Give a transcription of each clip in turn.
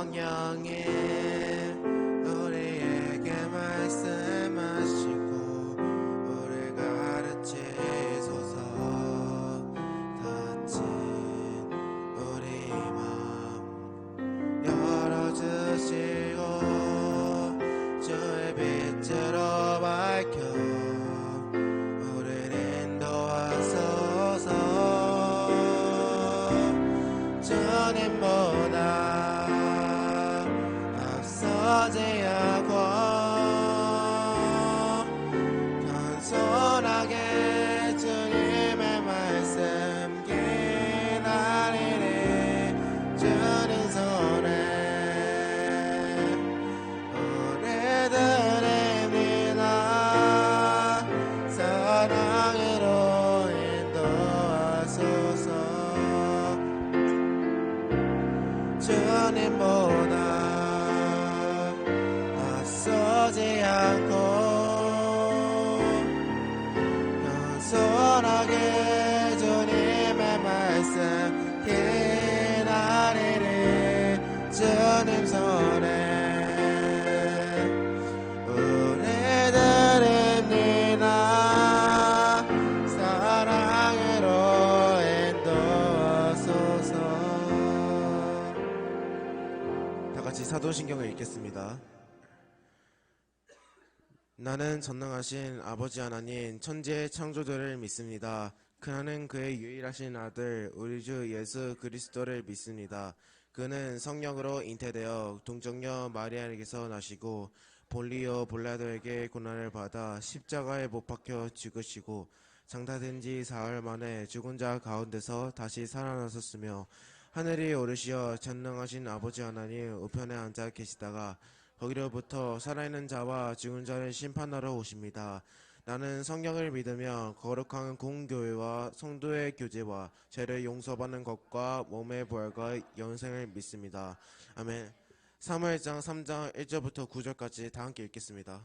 성령님 우리에게 말씀하시고 우리 가르치소서. 닫힌 우리 마음 열어주시고 주의 빛으로 밝혀 우리를 인도하소서. 주님보다 앞서지 않고 겸손하게 주님의 말씀 기다리리. 주님 손에 오래 드립니다. 사랑으로 인도하소서. 주님보다 앞서지 않고 겸손하게 주님의 말씀 기다리리. 주님 손에 우리 드립니다. 사랑으로 인도하소서. 다같이 사도신경을 읽겠습니다. 나는 전능하신 아버지 하나님 천지의 창조주를 믿습니다. 그는 그의 유일하신 아들 우리 주 예수 그리스도를 믿습니다. 그는 성령으로 잉태되어 동정녀 마리아에게서 나시고 본리오 빌라도에게 고난을 받아 십자가에 못 박혀 죽으시고 장사된 지 사흘 만에 죽은 자 가운데서 다시 살아나셨으며 하늘이 오르시어 전능하신 아버지 하나님 우편에 앉아 계시다가 거기로부터 살아있는 자와 죽은 자를 심판하러 오십니다. 나는 성령을 믿으며 거룩한 공교회와 성도의 교제와 죄를 용서받는 것과 몸의 부활과 영생을 믿습니다. 아멘. 사무엘상 3장 1절부터 9절까지 다 함께 읽겠습니다.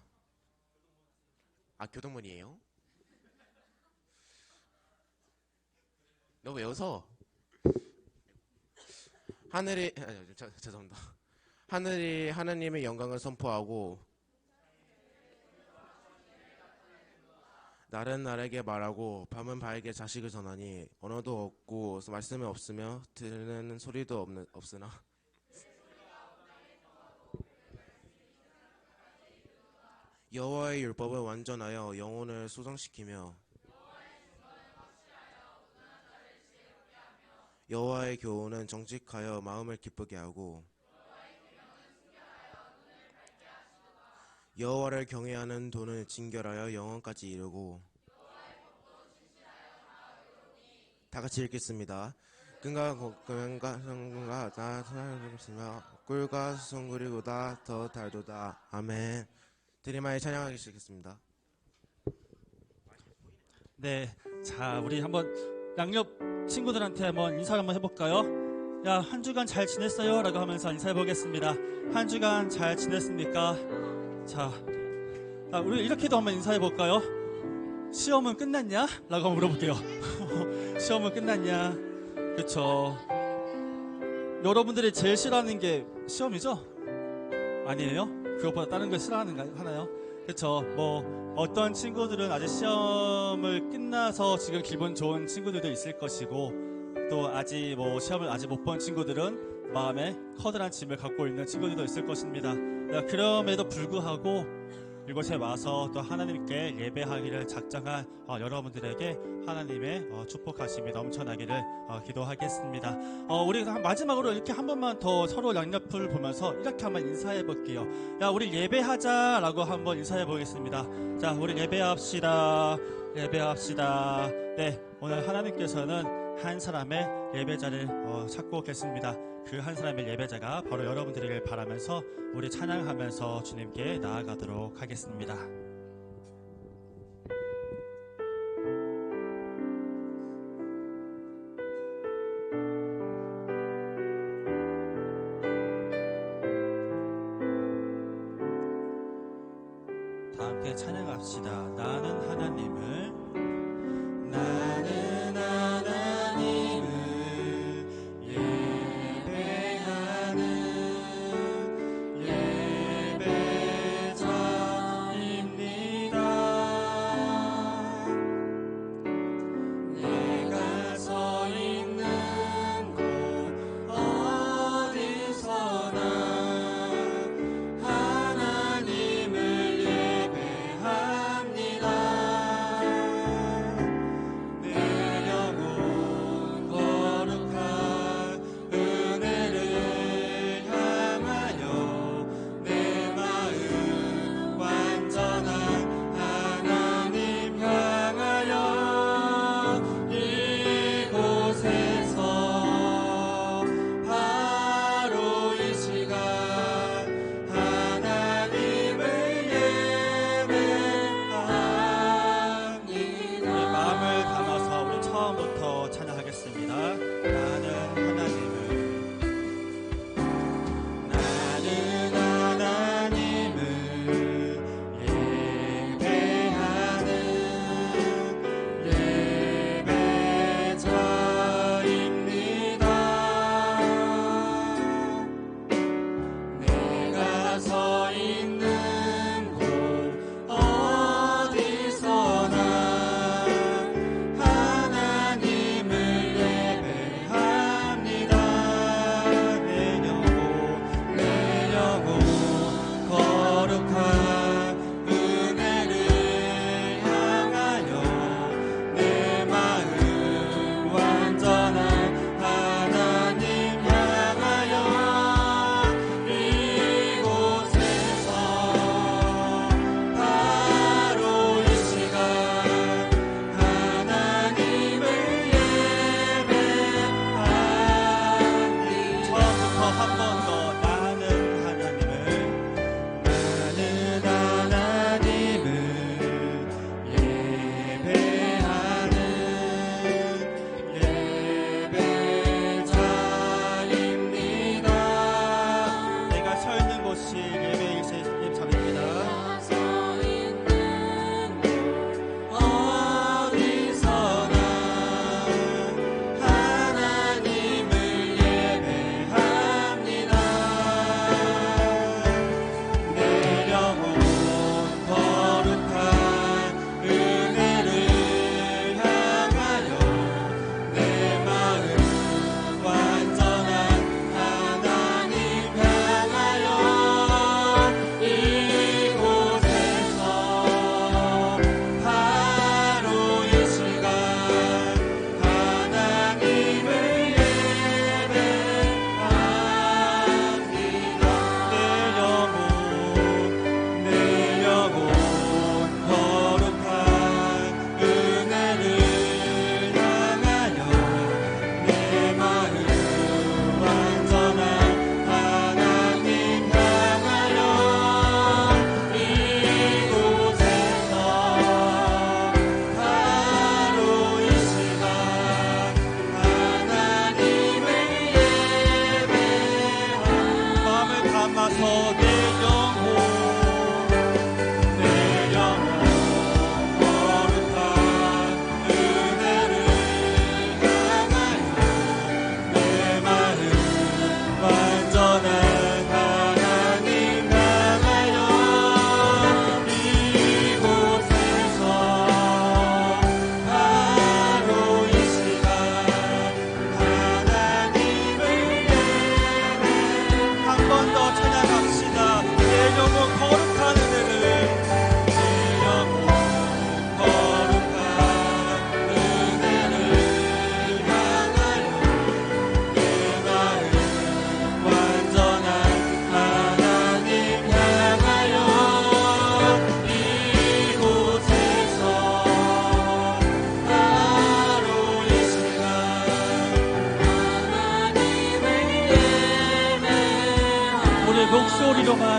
교동문이에요? 너 왜 웃어? 죄송합니다. 하늘이 하나님의 영광을 선포하고 날은 날에게 말하고 밤은 밤에게 자식을 전하니 언어도 없고 말씀이 없으며 들리는 소리도 없으나 여호와의 율법은 완전하여 영혼을 소성시키며 여호와의 교훈은 정직하여 마음을 기쁘게 하고 여호와를 경외하는 돈을 진결하여 영원까지 이르고. 다 같이 읽겠습니다. 끈과 나 사랑하겠으며 꿀과 송그리보다 더 달도다. 아멘. 드림하에 찬양하기 시작했습니다. 네, 자 우리 한번 양옆 친구들한테 한번 인사를 한번 해볼까요? 야, 한 주간 잘 지냈어요? 라고 하면서 인사해보겠습니다. 한 주간 잘 지냈습니까? 자, 우리 이렇게도 한번 인사해볼까요? 시험은 끝났냐? 라고 한번 물어볼게요. 시험은 끝났냐? 그쵸. 여러분들이 제일 싫어하는 게 시험이죠? 아니에요? 그것보다 다른 걸 싫어하나요? 그쵸. 어떤 친구들은 아직 시험을 끝나서 지금 기분 좋은 친구들도 있을 것이고, 또 아직 시험을 아직 못 본 친구들은 마음에 커다란 짐을 갖고 있는 친구들도 있을 것입니다. 그럼에도 불구하고 이곳에 와서 또 하나님께 예배하기를 작정한 여러분들에게 하나님의 축복하심이 넘쳐나기를 기도하겠습니다. 우리 마지막으로 이렇게 한 번만 더 서로 양옆을 보면서 이렇게 한번 인사해 볼게요. 야, 우리 예배하자라고 한번 인사해 보겠습니다. 자, 우리 예배합시다. 네, 오늘 하나님께서는 한 사람의 예배자를 찾고 계십니다. 그 한 사람의 예배자가 바로 여러분들이길 바라면서 우리 찬양하면서 주님께 나아가도록 하겠습니다. 다 함께 찬양합시다. 나는 하나님을 예배하는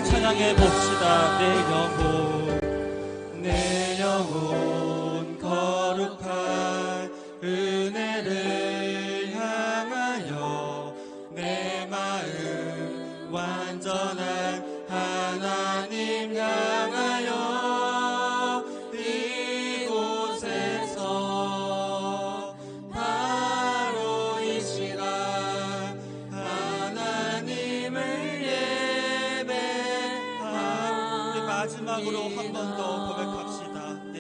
찬양해 봅시다. 내 영혼 거룩한 은혜를 향하여 내 마음 완전한 하나님 향하여 이곳에서 바로 이 시간 하나님을 예배하오. 우리 마지막으로 한 번 더 고백합시다. 내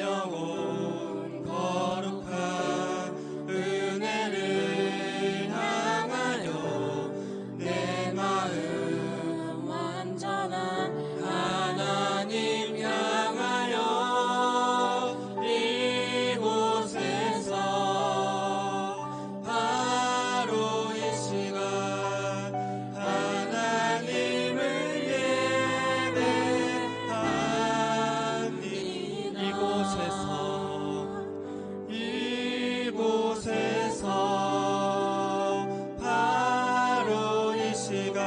영혼 거룩한 은혜를 향하여 내 마음 완전한 하나님 향하여 이곳에서 바로 이 시간 하나님을 예배하니 이곳에서 바로 이 시간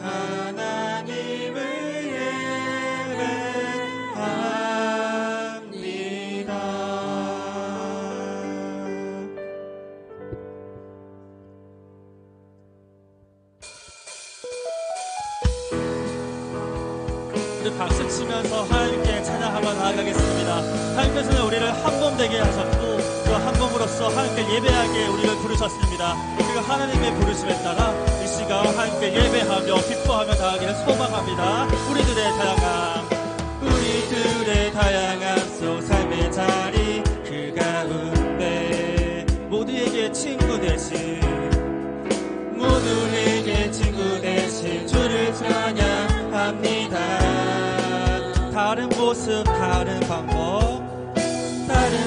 하나님을 예배합니다. 우리 박수 치면서 하나님께 찬양하며 나아가겠습니다. 하나님께서는 우리를 한 몸 되게 하셨고 그 한 몸으로서 하나님께 예배하게 우리를 부르셨습니다. 그 하나님의 부르심에 따라 이 시간 하나님께 예배하며 기뻐하며 나아가기를 소망합니다. 우리들의 다양한 속 삶의 자리 그 가운데 모두에게 친구 대신 주를 찬양합니다. 다른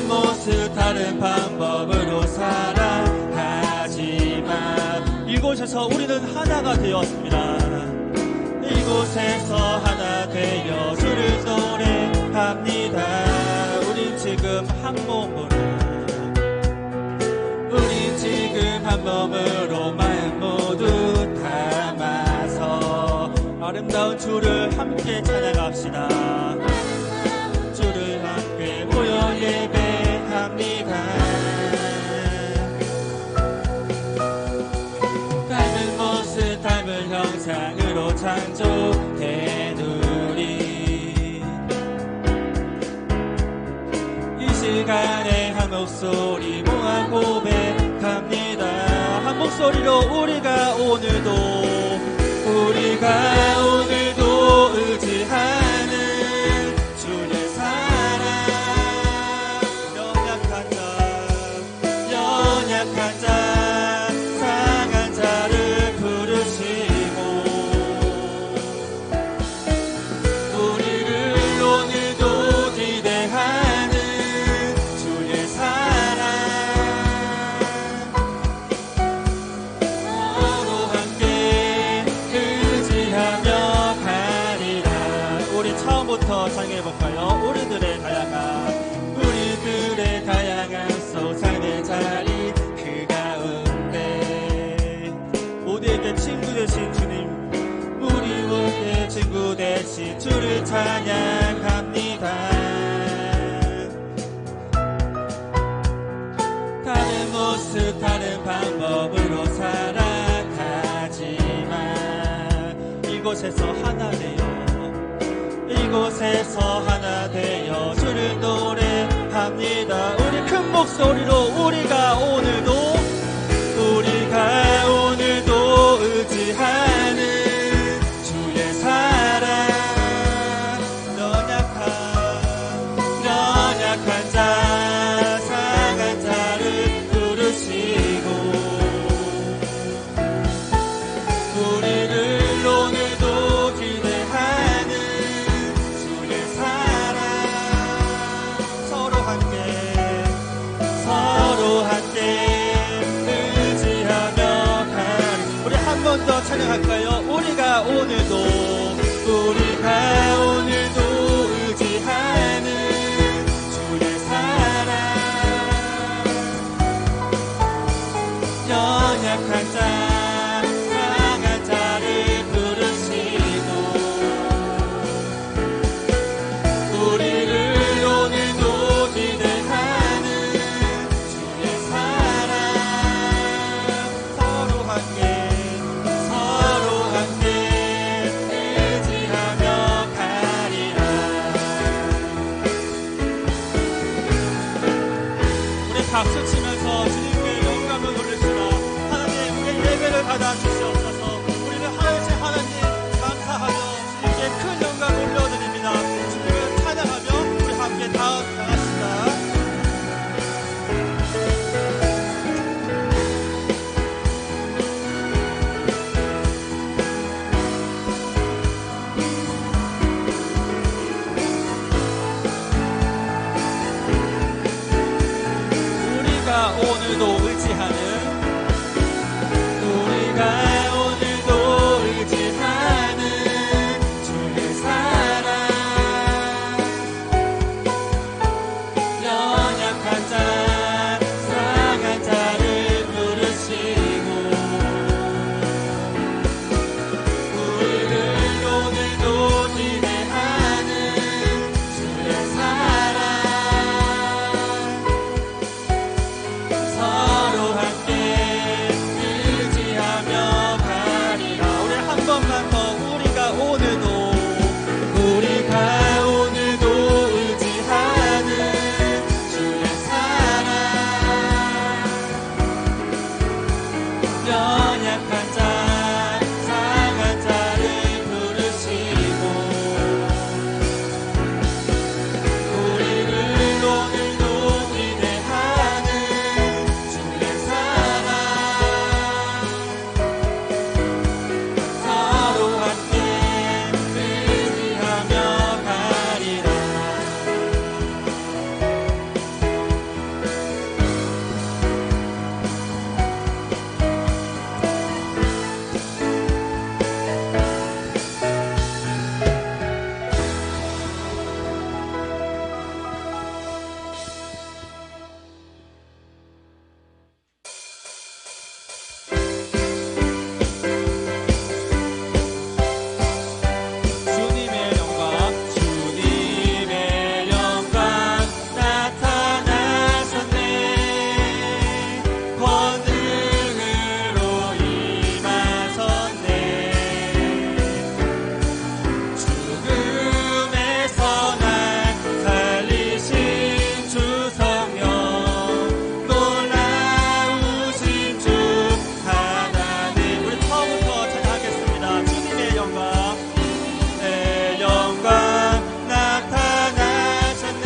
모습 다른 방법으로 살아가지만 이곳에서 우리는 하나가 되었습니다. 이곳에서 하나 되어 주를 노래합니다. 우린 지금 한 몸으로 마음 모두 담아서 아름다운 주를 함께 찬양합시다. 주를 함께 모여 예배합니다. 닮은 모습 닮은 형상으로 창조된 우리 이 시간에 한 목소리 모아 고백합니다. 한 목소리로 우리가 오늘도 의지하는 주의 사랑 연약한 자 상한 자를 부르시고 우리를 오늘도 기대하는 주의 사랑 서로 함께 의지하며 가리라. 우리 처음부터 찬양해볼까요? 우리들의 다양한 속 삶의 자리 그 가운데 모두에게 친구 되신 주님 우리에게 친구 되신 주를 찬양합니다. 다른 모습 다른 방법으로 살아가지만 이곳에서 하나 되어 주를 노래합니다. 우리 큰 목소리로 우리가 오늘도 의지하는 주의 사랑 연약한 자 상한 자를 부르시고 우리를 오늘도 기대하는 주의 사랑 서로 함께 박수 치면서 주님께 영광을 돌립시다. 하나님, 우리의 예배를 받아 주시옵소서. 우리는 하나님 감사하며 주님께 큰 영광 올려드립니다. 주님을 찬양하며 우리 함께 나아갑시다. 오늘도 의지하는 주의 사랑 연약한 자 상한 자를 부르시고 우리를 오늘도 기대하는 주의 사랑 서로 함께 의지하며 가리라. 우리 한 번만 더 우리가 오늘도 의지하는 주의 사랑 연약한 자 상한 자를 부르시고 우리를 오늘도 기대하는 주의 사랑 서로 함께 의지하며 가리라. 주님의 영광 나타나셨네. 권능으로 임하셨네. 죽음에서 날 살리신 주 성령 놀라우신 주 하나님. 우리 처음부터 찬양하겠습니다. 주님의 영광 내 영광 나타나셨네.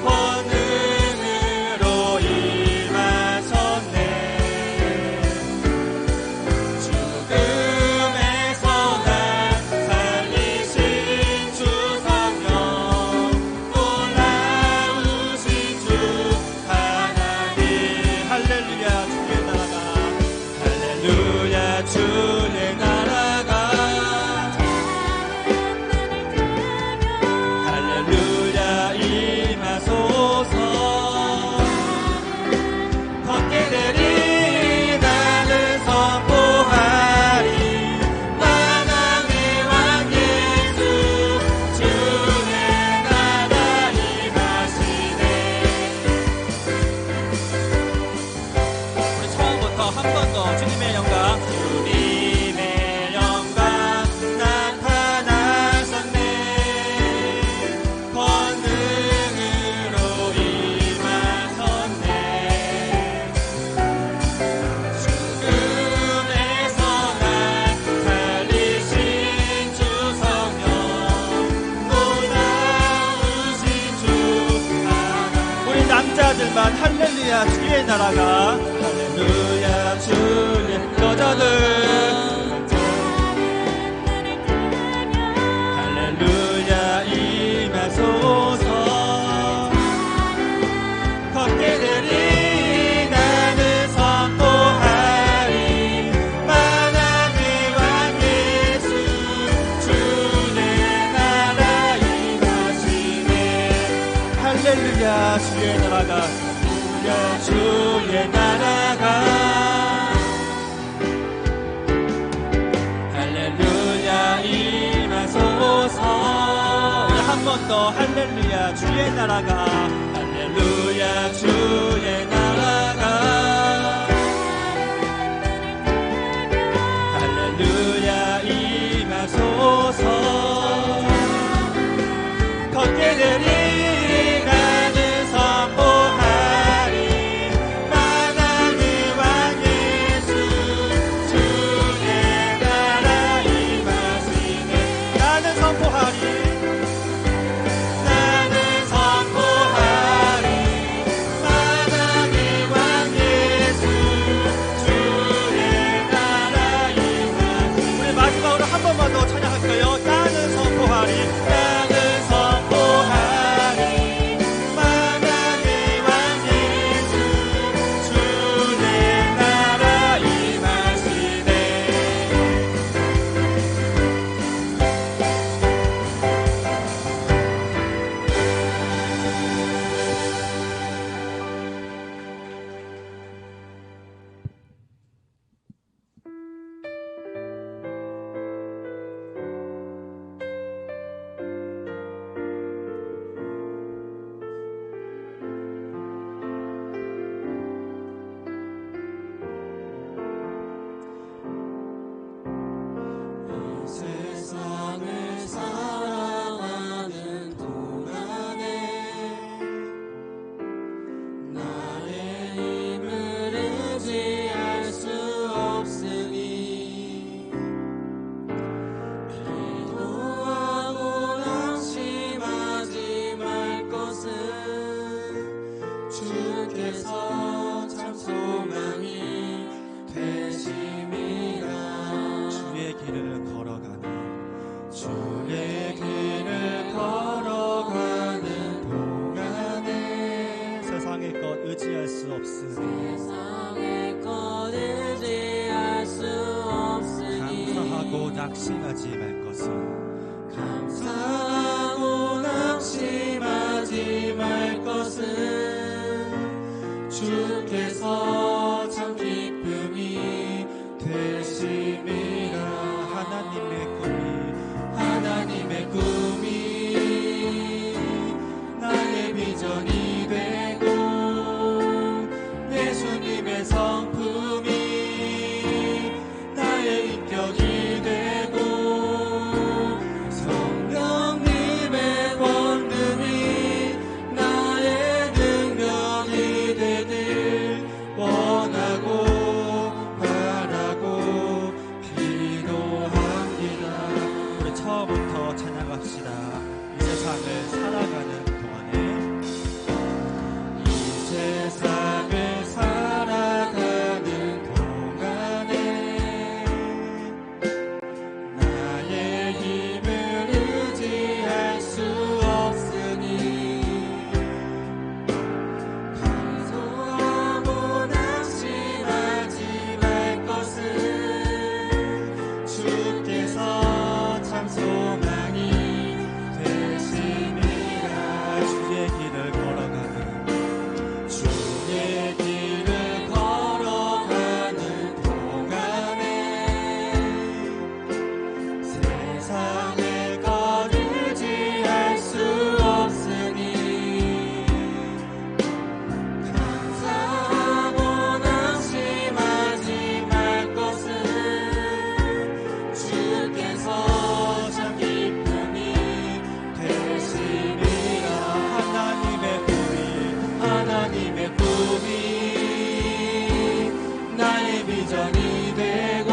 권능으로 임하셨네. 죽음에서 날 살리신 주 성령 놀라우신 주 하나님. 할렐루야 주의 나라가 할렐루야 주의 나라가 할렐루야 임하소서. 걷게 되리 나는 선포하리 만왕의 왕 예수 주의 나라 임하시네. 우리 처음부터 한 번 더 주님의 영광 주님의 영광 나타나셨네. 권능으로 임하셨네. 죽음에서 날 살리신 주 성령 놀라우신 주 하나님. 우리 남자들만 할렐루야 주의 나라가 할렐루야 주의 여자들 할렐루야 임하소서. 걷게 되리 나는 선포하리 만왕의 왕 예수 주의 나라 임하시네. 할렐루야 주의 나라가 할렐루야 주의 나라가 할렐루야 임하소서. 한 번 더 할렐루야 주의 나라가 할렐루야 주의 나라가 할렐루야 임하소서. 걷게 되리 나는 선포하리 없으니 세상의 것 의지할 수 없으니 감사하고 낙심하지 말 것은 감사하고 낙심하지 말 것은 주께서 참 기쁨이 되심이라. 하나님의 꿈이 나의 비전이 되고 예수님의 성품이 나의 인격이 되고 성령님의 권능이 나의 능력이 되길 원하고 바라고 기도합니다. 우리 처음부터 찬양합시다. 이 세상을 살아가는 동안에 이 세상을 살아가는 동안에 나의 힘을 의지할 수 없으니 감소하고 낙심하지 말 것은 주께서 참 소망이 되심이라. 주의 길을 걸어가는 주의 길을 걸어가는 동안에 세상의 것 의지할 수 없으니 감사하고 낙심하지 말 것은 주께서 참 기쁨이 되심이라. 하나님의 꿈이 나의 비전이 되고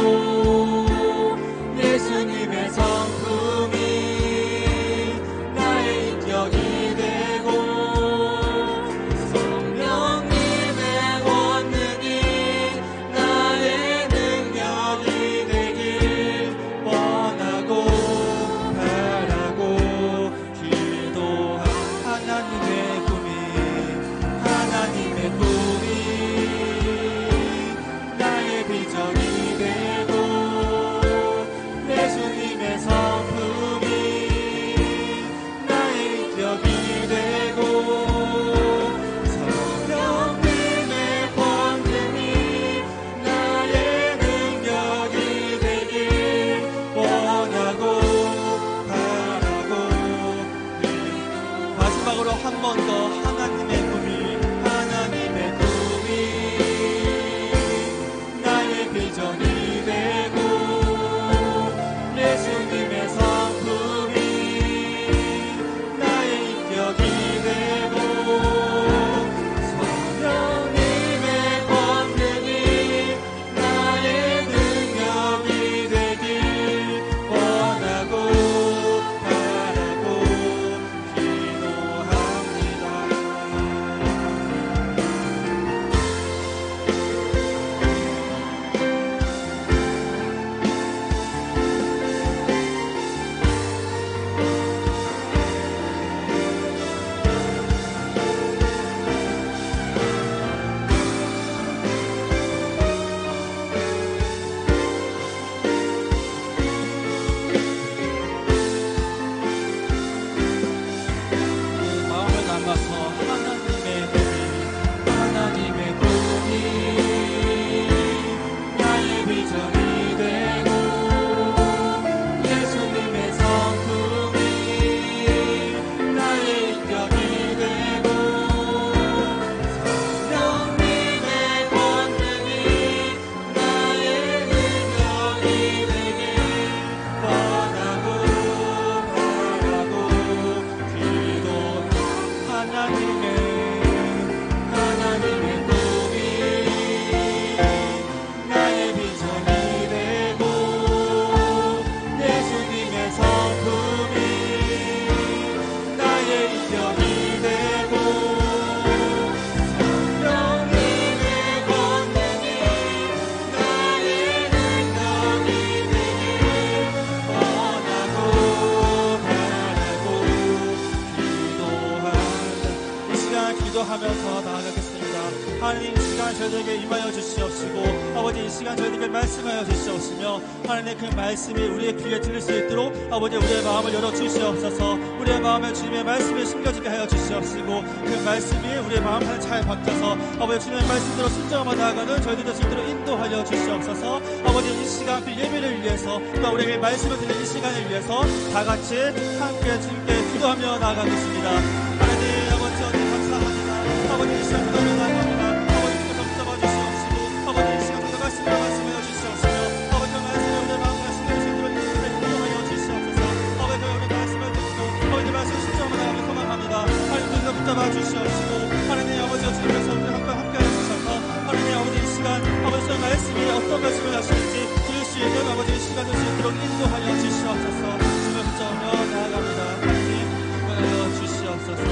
예수님의 성품이 나의 인격이 되고 성령님의 권능이 나의 능력이 되길 원하고 바라고 기도합니다. 하나님의 꿈이 나의 비전이 되고 예수님의 성품이 나의 인격이 되고 성령님의 권능이 나의 능력이 되길 원하고 바라고 마지막으로 한 번 더 하나님의 꿈이 나의 비전이 되고 예수님의 성품이 나의 인격이 되고 성령님의 권능이 나의 능력이 되길 원하고 바라고 기도합니다. 마음을 담아서 하나님의 꿈이 나의 비전이 되고 예수님의 성품이 나의 인격이 되고 성령님의 권능이 나의 능력이 되길 원하고 바라고 기도합니다. 하나님의 꿈이 나의 비전이 되고 예수님의 성품이 나의 인격이 되고 성령님의 권능이 나의 능력이 되길 원하고 바라고 기도합니다. 이 시간 시간 기도하면서 나아가겠습니다. 하나님 이 시간 저희들에게 임하여 주시옵시고 아버지 이 시간 저희들에게 말씀하여 주시옵시며 하나님 그 말씀이 우리의 귀에 들릴 수 있도록 아버지 우리의 마음을 열어 주시옵소서. 우리의 마음을 주님의 말씀에 심겨지게 하여 주시옵시고 그 말씀이 우리의 마음을 잘 바뀌어서 아버지 주님의 말씀대로 순종하며 나아가는 저희들의 주님으로 인도하여 주시옵소서. 아버지 이 시간 그 예배를 위해서 또 우리에게 말씀을 드리는 이 시간을 위해서 다 같이 함께 주님께 기도하며 나아가겠습니다. 하나님 아버지 어디 감사합니다. 아버지 이 시간 기도하며 나아갑니다. 아버지 주께서 붙잡아 주시옵시고 아버지 이 시간 주님의 말씀으로 말씀하여 주시옵시며 아버지 그 말씀을 우리의 마음과 심령의 주님으로 인도하여 주시옵소서. 아버지 우리 말씀을 듣고 아버지 말씀을 순종하며 나아가길 소망합니다. 하나님 주께서 붙잡아 주시옵시고 하나님 아버지 주님께서 우리 함께 하여 주셔서 하나님 아버지 이 시간 아버지 의 말씀이 어떤 말씀을 하실지 들을 수 있는 아버지 이 시간을 수 있도록 인도하여 주시옵소서. 주님을 붙잡으며 나아갑니다. 하나님 인도하여 주시옵소서.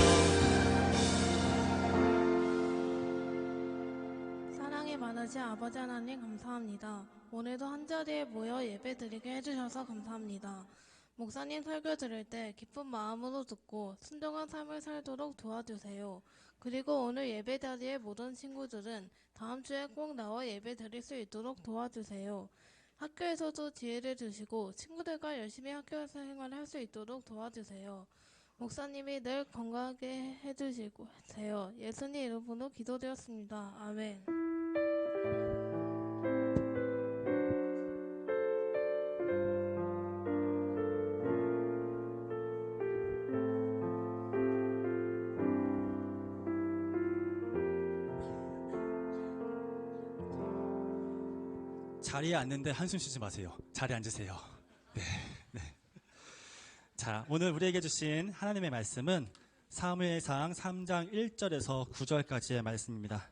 사랑이 많으신 아버지 하나님 감사합니다. 오늘도 한자리에 모여 예배 드리게 해주셔서 감사합니다. 목사님 설교 들을 때 기쁜 마음으로 듣고 순종한 삶을 살도록 도와주세요. 그리고 오늘 예배 자리의 모든 친구들은 다음 주에 꼭 나와 예배 드릴 수 있도록 도와주세요. 학교에서도 지혜를 주시고 친구들과 열심히 학교 생활을 할 수 있도록 도와주세요. 목사님이 늘 건강하게 해주시고 세요. 예수님 이름으로 기도드렸습니다. 아멘. 자리에 앉는데 한숨 쉬지 마세요. 자리에 앉으세요. 네. 자, 오늘 우리에게 주신 하나님의 말씀은 사무엘상 3장 1절에서 9절까지의 말씀입니다.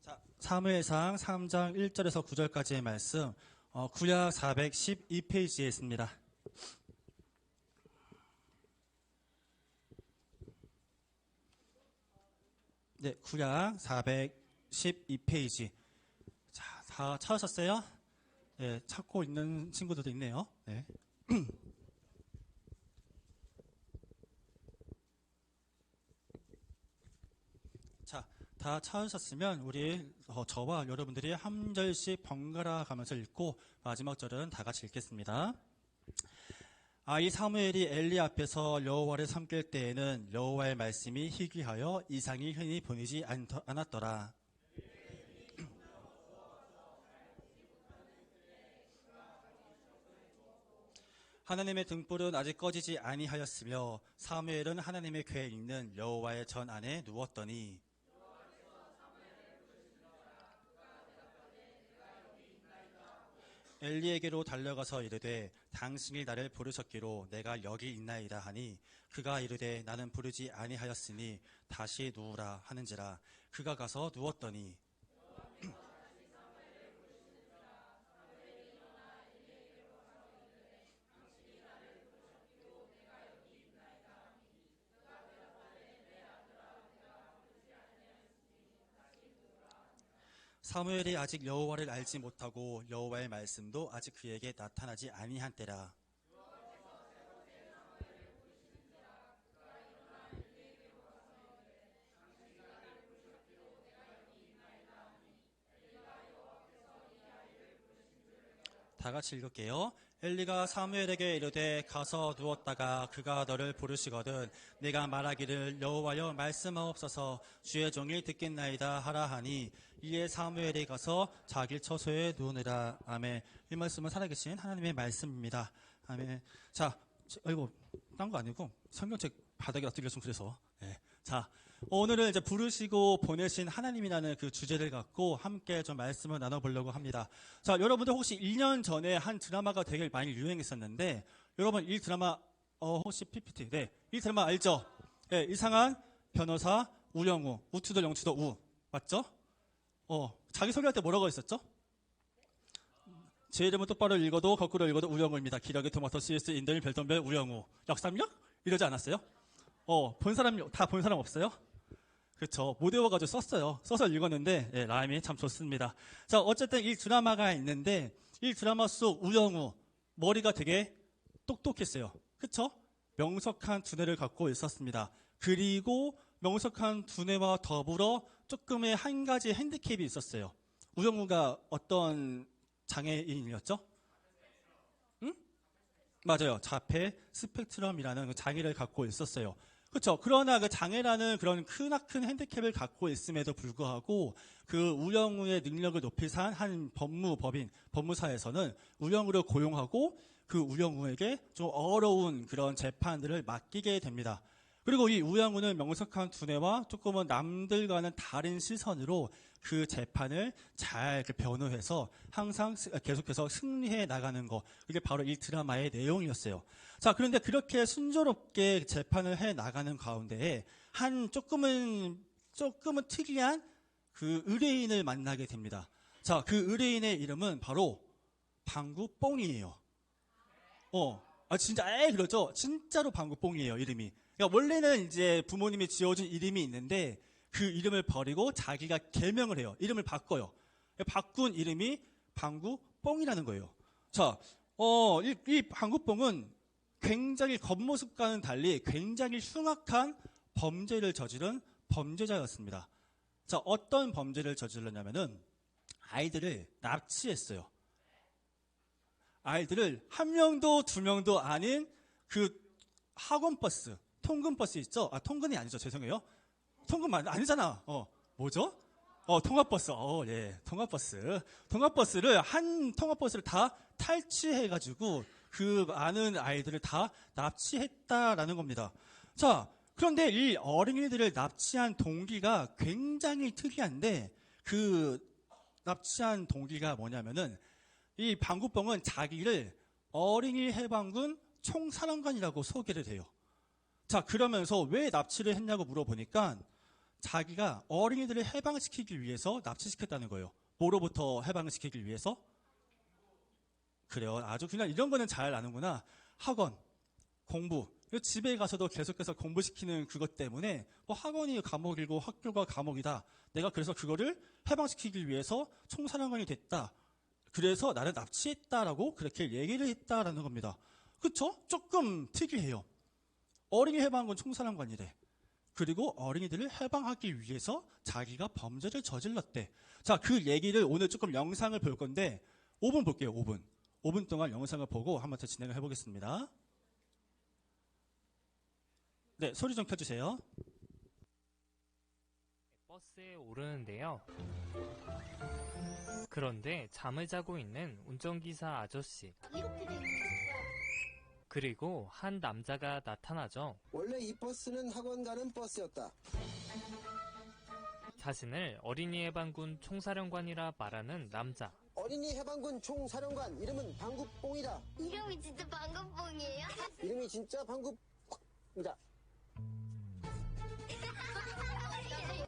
자, 사무엘상 3장 1절에서 9절까지의 말씀, 구약 412페이지에 있습니다. 네, 구약 412페이지. 자, 다 찾으셨어요? 네, 찾고 있는 친구들도 있네요. 네. 자, 다 찾으셨으면 우리 저와 여러분들이 한 절씩 번갈아 가면서 읽고 마지막 절은 다 같이 읽겠습니다. 이 사무엘이 엘리 앞에서 여호와를 섬길 때에는 여호와의 말씀이 희귀하여 이상이 흔히 보이지 않았더라. 하나님의 등불은 아직 꺼지지 아니하였으며 사무엘은 하나님의 궤에 있는 여호와의 전 안에 누웠더니 엘리에게로 달려가서 이르되 당신이 나를 부르셨기로 내가 여기 있나이다 하니 그가 이르되 나는 부르지 아니하였으니 다시 누우라 하는지라. 그가 가서 누웠더니 사무엘이 아직 여호와를 알지 못하고 여호와의 말씀도 아직 그에게 나타나지 아니한 때라. 다 같이 읽을게요. 엘리가 사무엘에게 이르되 가서 누웠다가 그가 너를 부르시거든 내가 말하기를 여호와여 말씀하옵소서 주의 종이 듣겠나이다 하라 하니 이에 사무엘이 가서 자기 처소에 누우니라. 아멘. 이 말씀은 살아계신 하나님의 말씀입니다. 아멘. 자, 아이고 딴 거 아니고 성경책 바닥에 엎드렸으면 그래서. 네. 자, 오늘은 이제 부르시고 보내신 하나님이라는 그 주제를 갖고 함께 좀 말씀을 나눠보려고 합니다. 자, 여러분들 혹시 1년 전에 한 드라마가 되게 많이 유행했었는데, 여러분 이 드라마, 혹시 PPT, 네, 이 드라마 알죠? 네, 이상한 변호사 우영우, 우투더 영투더 우, 맞죠? 자기 소개할 때 뭐라고 했었죠? 제 이름은 똑바로 읽어도 거꾸로 읽어도 우영우입니다. 기력의 토마토 CS 인더일 별똥별 우영우. 역삼역? 이러지 않았어요? 본 사람, 다 본 사람 없어요? 그쵸. 못 외워가지고 썼어요. 써서 읽었는데, 예, 라임이 참 좋습니다. 자, 어쨌든 이 드라마가 있는데, 이 드라마 속 우영우, 머리가 되게 똑똑했어요. 그쵸? 명석한 두뇌를 갖고 있었습니다. 그리고 명석한 두뇌와 더불어 조금의 한 가지 핸디캡이 있었어요. 우영우가 어떤 장애인이었죠? 응? 맞아요. 자폐 스펙트럼이라는 그 장애를 갖고 있었어요. 그렇죠. 그러나 그 장애라는 그런 크나큰 핸디캡을 갖고 있음에도 불구하고 그 우영우의 능력을 높일 한 법무법인, 법무사에서는 우영우를 고용하고 그 우영우에게 좀 어려운 그런 재판들을 맡기게 됩니다. 그리고 이 우영우는 명석한 두뇌와 조금은 남들과는 다른 시선으로 그 재판을 잘 변호해서 항상 계속해서 승리해 나가는 거. 그게 바로 이 드라마의 내용이었어요. 자, 그런데 그렇게 순조롭게 재판을 해 나가는 가운데에 한 조금은 특이한 그 의뢰인을 만나게 됩니다. 자, 그 의뢰인의 이름은 바로 방구뽕이에요. 진짜, 그렇죠. 진짜로 방구뽕이에요, 이름이. 그러니까 원래는 이제 부모님이 지어준 이름이 있는데 그 이름을 버리고 자기가 개명을 해요. 이름을 바꿔요. 바꾼 이름이 방구뽕이라는 거예요. 자, 이 방구뽕은 굉장히 겉모습과는 달리 굉장히 흉악한 범죄를 저지른 범죄자였습니다. 자, 어떤 범죄를 저질렀냐면은 아이들을 납치했어요. 아이들을 한 명도 두 명도 아닌 그 학원버스, 통근버스 있죠? 통근이 아니죠. 죄송해요. 통근 아니잖아. 뭐죠? 통합버스. 예. 통합버스를 한 통합버스를 다 탈취해가지고 그 많은 아이들을 다 납치했다라는 겁니다. 자, 그런데 이 어린이들을 납치한 동기가 굉장히 특이한데 그 납치한 동기가 뭐냐면은 이 방구뽕은 자기를 어린이 해방군 총사령관이라고 소개를 해요. 자, 그러면서 왜 납치를 했냐고 물어보니까 자기가 어린이들을 해방시키기 위해서 납치시켰다는 거예요. 뭐로부터 해방시키기 위해서? 그래요. 아주 그냥 이런 거는 잘 아는구나. 학원, 공부. 집에 가서도 계속해서 공부시키는 그것 때문에 학원이 감옥이고 학교가 감옥이다. 내가 그래서 그거를 해방시키기 위해서 총사령관이 됐다. 그래서 나를 납치했다라고 그렇게 얘기를 했다라는 겁니다. 그쵸? 조금 특이해요. 어린이 해방군 총사령관이래. 그리고 어린이들을 해방하기 위해서 자기가 범죄를 저질렀대. 자, 그 얘기를 오늘 조금 영상을 볼 건데 5분 볼게요. 5분. 5분 동안 영상을 보고 한번 더 진행을 해보겠습니다. 네, 소리 좀 켜주세요. 버스에 오르는데요. 그런데 잠을 자고 있는 운전기사 아저씨. 그리고 한 남자가 나타나죠. 원래 이 버스는 학원 가는 버스였다. 자신을 어린이 해방군 총사령관이라 말하는 남자. 어린이 해방군 총사령관 이름은 방구뽕이다. 이름이 진짜 방금뽕이에요? 이름이 진짜 방구뽕이다.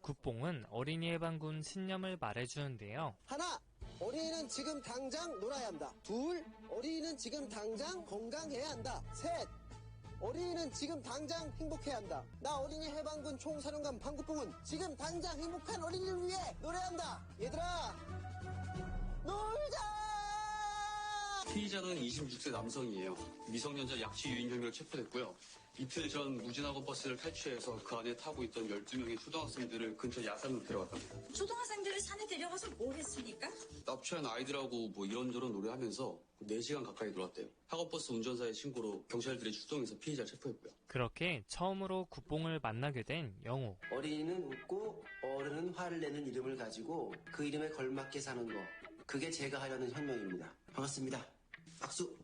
굿뽕은 어린이 해방군 신념을 말해주는데요. 하나, 어린이는 지금 당장 놀아야 한다. 둘, 어린이는 지금 당장 건강해야 한다. 셋, 어린이는 지금 당장 행복해야 한다. 나 어린이 해방군 총사령관 방구뽕은 지금 당장 행복한 어린이를 위해 노래해야 한다. 얘들아, 놀자! 피의자는 26세 남성이에요. 미성년자 약취 유인 혐의로 체포됐고요. 이틀 전 무진학원 버스를 탈취해서 그 안에 타고 있던 12명의 초등학생들을 근처 야산으로 데려갔답니다. 초등학생들을 산에 데려가서 뭘 했습니까? 납치한 아이들하고 이런저런 노래하면서 4시간 가까이 놀았대요. 학원버스 운전사의 신고로 경찰들이 출동해서 피의자를 체포했고요. 그렇게 처음으로 굿뽕을 만나게 된 영호. 어린이는 웃고 어른은 화를 내는 이름을 가지고 그 이름에 걸맞게 사는 거. 그게 제가 하려는 혁명입니다. 반갑습니다. 박수!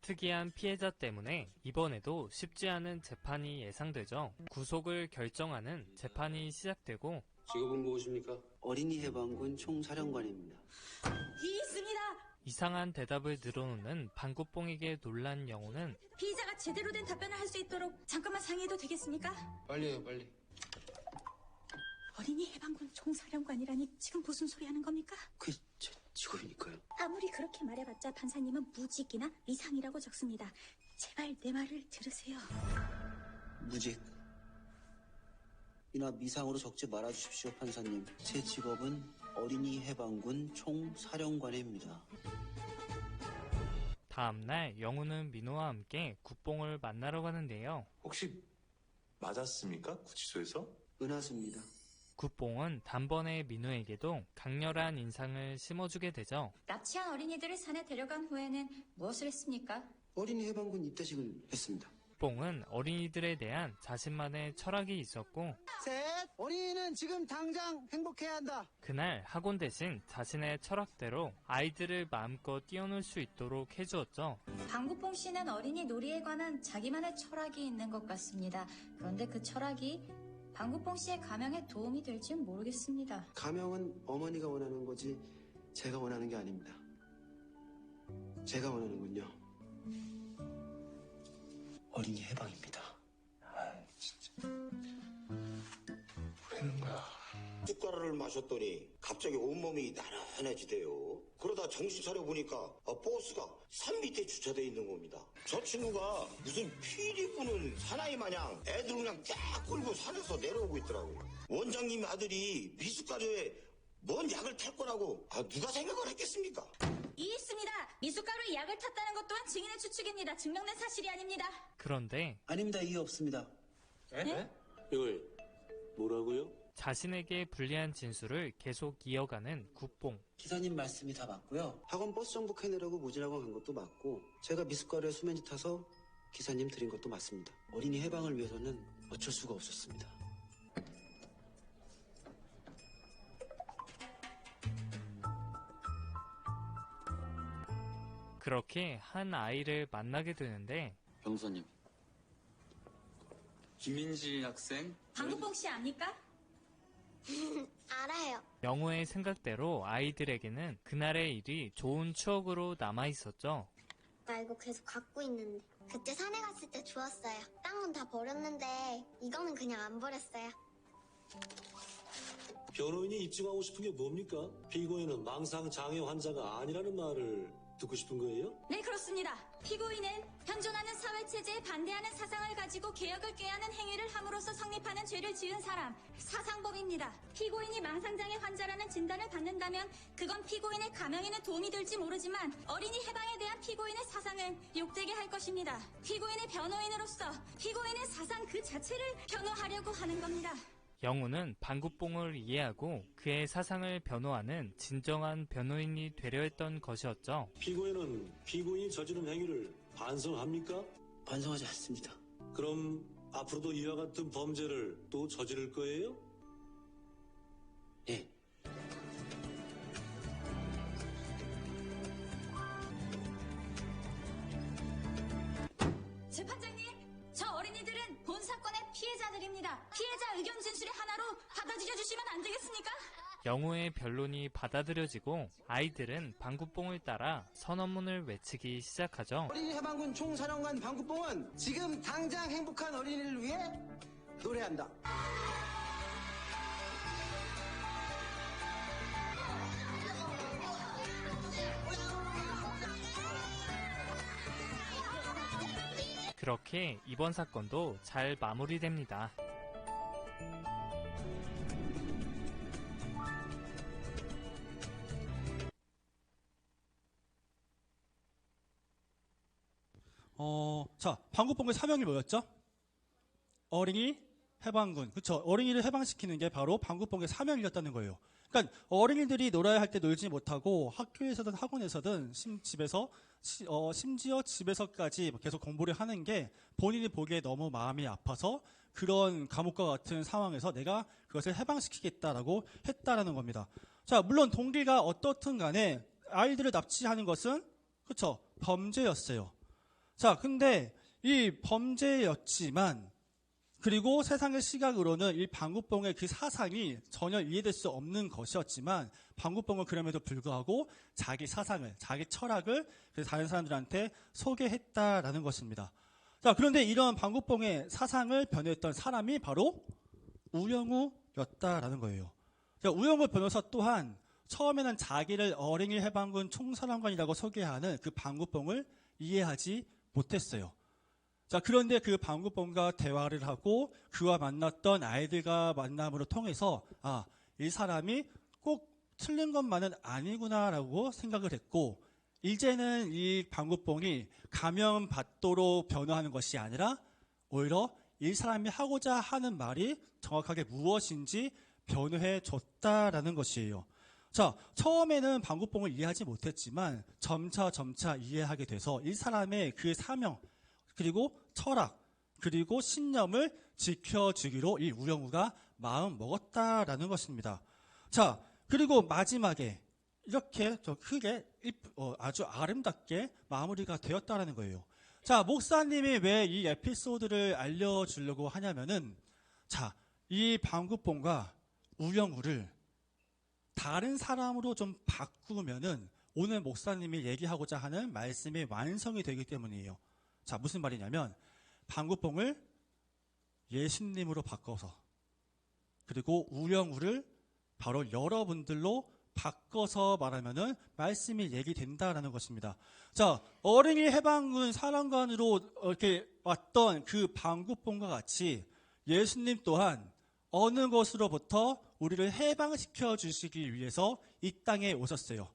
특이한 피해자 때문에 이번에도 쉽지 않은 재판이 예상되죠. 구속을 결정하는 재판이 시작되고 직업은 무엇입니까? 어린이 해방군 총사령관입니다. 있습니다. 이상한 대답을 늘어놓는 방구뽕에게 놀란 영호는 피의자가 제대로 된 답변을 할 수 있도록 잠깐만 상의해도 되겠습니까? 빨리 해요, 빨리. 어린이 해방군 총사령관이라니 지금 무슨 소리 하는 겁니까? 그게 제 직업이니까요. 아무리 그렇게 말해봤자 판사님은 무직이나 미상이라고 적습니다. 제발 내 말을 들으세요. 무직. 이나 미상으로 적지 말아주십시오, 판사님. 제 직업은 어린이 해방군 총사령관입니다. 다음날 영우는 민호와 함께 국뽕을 만나러 가는데요. 혹시 맞았습니까? 구치소에서? 은하수입니다. 국뽕은 단번에 민호에게도 강렬한 인상을 심어주게 되죠. 납치한 어린이들을 산에 데려간 후에는 무엇을 했습니까? 어린이 해방군 입대식을 했습니다. 국뽕은 어린이들에 대한 자신만의 철학이 있었고 셋! 어린이는 지금 당장 행복해야 한다. 그날 학원 대신 자신의 철학대로 아이들을 마음껏 뛰어놀 수 있도록 해주었죠. 방구뽕 씨는 어린이 놀이에 관한 자기만의 철학이 있는 것 같습니다. 그런데 그 철학이 방구뽕 씨의 가명에 도움이 될지는 모르겠습니다. 가명은 어머니가 원하는 거지 제가 원하는 게 아닙니다. 제가 원하는군요. 어린이 해방입니다. 진짜. 뭐라는 거야? 숟가락을 마셨더니 갑자기 온몸이 나른해지대요. 그러다 정신 차려보니까 버스가 산 밑에 주차돼 있는 겁니다. 저 친구가 무슨 피리 부는 사나이 마냥 애들 그냥 딱 끌고 산에서 내려오고 있더라고요. 원장님 아들이 미숫가루에 뭔 약을 탈 거라고 누가 생각을 했겠습니까? 있습니다. 미숫가루에 약을 탔다는 것 또한 증인의 추측입니다. 증명된 사실이 아닙니다. 그런데 아닙니다. 이해 없습니다. 네? 이걸 뭐라고요? 자신에게 불리한 진술을 계속 이어가는 국뽕. 기사님 말씀이 다 맞고요. 학원 버스 정복해내려고 모지라고 간 것도 맞고 제가 미숫가루에 수면지 타서 기사님 드린 것도 맞습니다. 어린이 해방을 위해서는 어쩔 수가 없었습니다. 그렇게 한 아이를 만나게 되는데 변호사님, 김민지 학생 방구뽕 씨 압니까? 알아요. 영우의 생각대로 아이들에게는 그날의 일이 좋은 추억으로 남아있었죠. 나 이거 계속 갖고 있는데. 그때 산에 갔을 때 주웠어요. 딴 건 다 버렸는데 이거는 그냥 안 버렸어요. 변호인이 입증하고 싶은 게 뭡니까? 피고인은 망상장애 환자가 아니라는 말을 듣고 싶은 거예요? 네, 그렇습니다. 피고인은 현존하는 사회체제에 반대하는 사상을 가지고 개혁을 꾀하는 행위를 함으로써 성립하는 죄를 지은 사람, 사상범입니다. 피고인이 망상장애 환자라는 진단을 받는다면 그건 피고인의 가명에는 도움이 될지 모르지만 어린이 해방에 대한 피고인의 사상은 욕되게 할 것입니다. 피고인의 변호인으로서 피고인의 사상 그 자체를 변호하려고 하는 겁니다. 영우는 방구뽕을 이해하고 그의 사상을 변호하는 진정한 변호인이 되려 했던 것이었죠. 피고인은 피고인이 저지른 행위를 반성합니까? 반성하지 않습니다. 그럼 앞으로도 이와 같은 범죄를 또 저지를 거예요? 예. 재판장님, 저 어린이들은 본 사건의 피해자들입니다. 피해자 의견 진술의 하나로 받아들여 주시면 안 되겠습니까? 영우의 변론이 받아들여지고 아이들은 방구뽕을 따라 선언문을 외치기 시작하죠. 어린이 해방군 총사령관 방구뽕은 지금 당장 행복한 어린이를 위해 노래한다. 그렇게 이번 사건도 잘 마무리됩니다. 자, 방구뽕의 사명이 뭐였죠? 어린이 해방군. 그쵸? 어린이를 해방시키는 게 바로 방구뽕의 사명이었다는 거예요. 그러니까 어린이들이 놀아야 할 때 놀지 못하고 학교에서든 학원에서든 심지어 집에서까지 계속 공부를 하는 게 본인이 보기에 너무 마음이 아파서 그런 감옥과 같은 상황에서 내가 그것을 해방시키겠다라고 했다라는 겁니다. 자, 물론 동기가 어떻든 간에 아이들을 납치하는 것은 그쵸? 범죄였어요. 자, 근데 이 범죄였지만 그리고 세상의 시각으로는 이 방구뽕의 그 사상이 전혀 이해될 수 없는 것이었지만 방구뽕은 그럼에도 불구하고 자기 사상을, 자기 철학을 다른 사람들한테 소개했다라는 것입니다. 자, 그런데 이런 방구뽕의 사상을 변호했던 사람이 바로 우영우였다라는 거예요. 자, 우영우 변호사 또한 처음에는 자기를 어린이 해방군 총사령관이라고 소개하는 그 방구뽕을 이해하지 못했어요. 자, 그런데 그 방구범과 대화를 하고 그와 만났던 아이들과 만남으로 통해서 이 사람이 꼭 틀린 것만은 아니구나라고 생각을 했고, 이제는 이 방구뽕이 감염받도록 변호하는 것이 아니라 오히려 이 사람이 하고자 하는 말이 정확하게 무엇인지 변호해 줬다라는 것이에요. 자, 처음에는 방구뽕을 이해하지 못했지만 점차 이해하게 돼서 이 사람의 그 사명, 그리고 철학, 그리고 신념을 지켜주기로 이 우영우가 마음 먹었다라는 것입니다. 자, 그리고 마지막에 이렇게 좀 크게 아주 아름답게 마무리가 되었다라는 거예요. 자, 목사님이 왜 이 에피소드를 알려주려고 하냐면은, 자, 이 방구뽕과 우영우를 다른 사람으로 좀 바꾸면은 오늘 목사님이 얘기하고자 하는 말씀이 완성이 되기 때문이에요. 자, 무슨 말이냐면 방구뽕을 예수님으로 바꿔서, 그리고 우영우를 바로 여러분들로 바꿔서 말하면은 말씀이 얘기된다라는 것입니다. 자, 어린이 해방군 사령관으로 이렇게 왔던 그 방구뽕과 같이 예수님 또한 어느 것으로부터 우리를 해방시켜 주시기 위해서 이 땅에 오셨어요.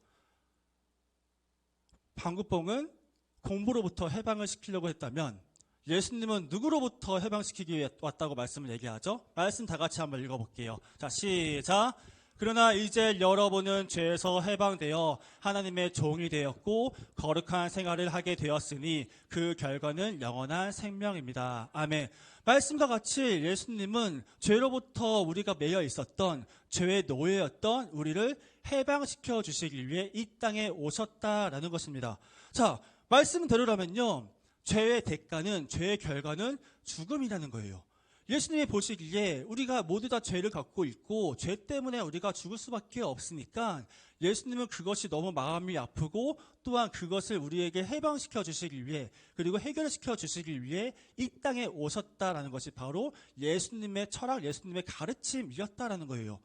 방구뽕은 공부로부터 해방을 시키려고 했다면 예수님은 누구로부터 해방시키기 위해 왔다고 말씀을 얘기하죠? 말씀 다 같이 한번 읽어볼게요. 자, 시작. 그러나 이제 여러분은 죄에서 해방되어 하나님의 종이 되었고 거룩한 생활을 하게 되었으니 그 결과는 영원한 생명입니다. 아멘. 말씀과 같이 예수님은 죄로부터 우리가 매여 있었던 죄의 노예였던 우리를 해방시켜 주시기 위해 이 땅에 오셨다라는 것입니다. 자, 말씀대로라면요, 죄의 대가는, 죄의 결과는 죽음이라는 거예요. 예수님이 보시기에 우리가 모두 다 죄를 갖고 있고 죄 때문에 우리가 죽을 수밖에 없으니까 예수님은 그것이 너무 마음이 아프고 또한 그것을 우리에게 해방시켜 주시기 위해, 그리고 해결시켜 주시기 위해 이 땅에 오셨다라는 것이 바로 예수님의 철학, 예수님의 가르침이었다라는 거예요.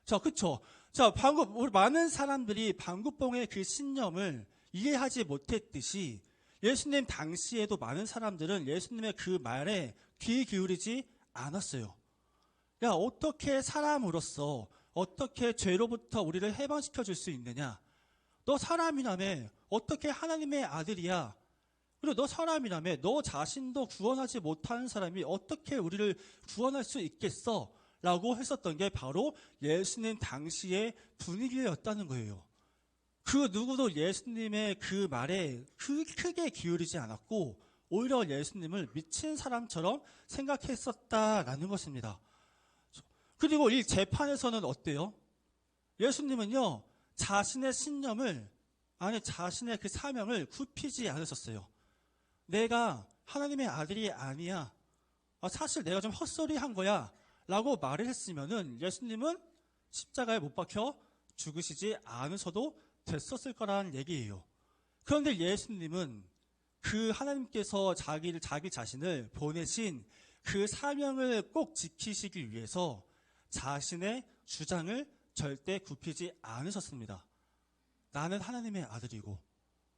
자, 그쵸? 자, 우리 많은 사람들이 방구뽕의 그 신념을 이해하지 못했듯이 예수님 당시에도 많은 사람들은 예수님의 그 말에 귀 기울이지 않았어요. 야, 어떻게 사람으로서 어떻게 죄로부터 우리를 해방시켜 줄 수 있느냐? 너 사람이라며 어떻게 하나님의 아들이야? 그리고 너 사람이라며 너 자신도 구원하지 못하는 사람이 어떻게 우리를 구원할 수 있겠어? 라고 했었던 게 바로 예수님 당시의 분위기였다는 거예요. 그 누구도 예수님의 그 말에 크게 기울이지 않았고 오히려 예수님을 미친 사람처럼 생각했었다라는 것입니다. 그리고 이 재판에서는 어때요? 예수님은요, 자신의 신념을, 자신의 그 사명을 굽히지 않으셨어요. 내가 하나님의 아들이 아니야. 사실 내가 좀 헛소리한 거야. 라고 말을 했으면은 예수님은 십자가에 못 박혀 죽으시지 않으셔도 됐었을 거라는 얘기예요. 그런데 예수님은 그 하나님께서 자기 자신을 보내신 그 사명을 꼭 지키시기 위해서 자신의 주장을 절대 굽히지 않으셨습니다. 나는 하나님의 아들이고